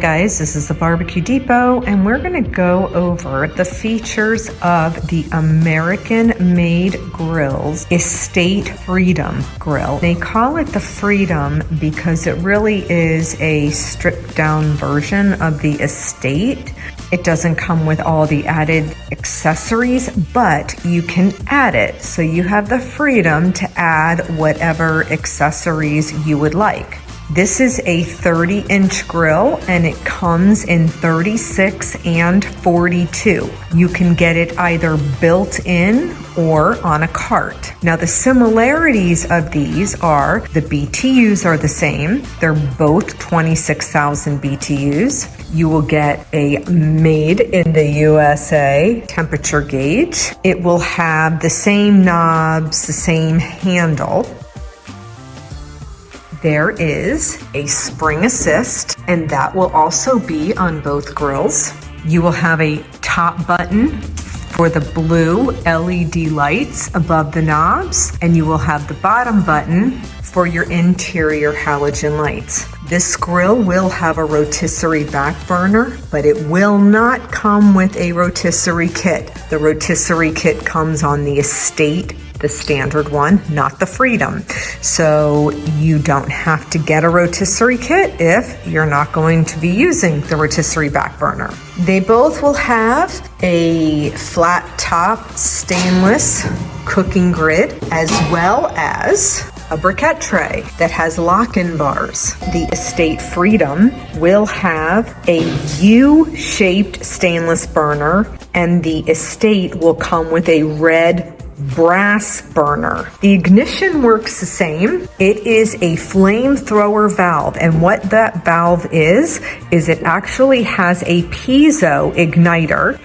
Hi guys, this is the Barbecue Depot, and we're going to go over the features of the American Made Grill's Estate Freedom Grill. They call it the Freedom because it really is a stripped down version of the Estate. It doesn't come with all the added accessories, but you can add it. So you have the freedom to add whatever accessories you would like. This is a 30-inch grill and it comes in 36 and 42. You can get it either built in or on a cart. Now the similarities of these are the BTUs are the same. They're both 26,000 BTUs. You will get a made in the USA temperature gauge. It will have the same knobs, the same handle. There is a spring assist, and that will also be on both grills. You will have a top button for the blue LED lights above the knobs, and you will have the bottom button for your interior halogen lights. This grill will have a rotisserie back burner, but it will not come with a rotisserie kit. The rotisserie kit comes on the Estate, the standard one, not the Freedom. So you don't have to get a rotisserie kit if you're not going to be using the rotisserie back burner. They both will have a flat top stainless cooking grid as well as a briquette tray that has lock-in bars. The Estate Freedom will have a U-shaped stainless burner, and the Estate will come with a red brass burner. The ignition works the same. It is a flamethrower valve, and what that valve is it actually has a piezo igniter,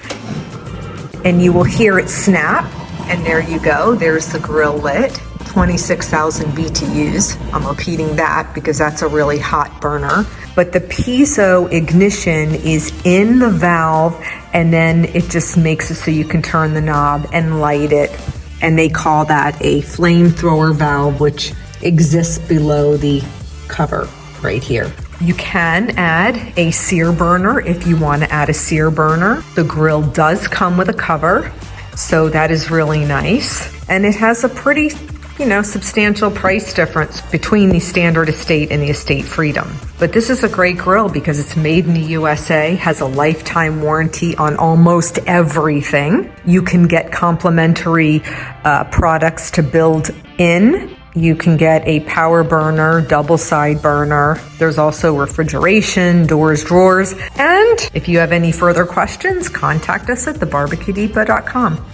and you will hear it snap, and there you go. There's the grill lit. 26,000 BTUs. I'm repeating that because that's a really hot burner. But the piezo ignition is in the valve, and then it just makes it so you can turn the knob and light it. And they call that a flamethrower valve, which exists below the cover right here. You can add a sear burner if you want to add a sear burner. The grill does come with a cover, so that is really nice. And it has a pretty substantial price difference between the standard Estate and the Estate Freedom. But this is a great grill because it's made in the USA, has a lifetime warranty on almost everything. You can get complimentary products to build in. You can get a power burner, double side burner. There's also refrigeration, doors, drawers. And if you have any further questions, contact us at thebarbecuedepot.com.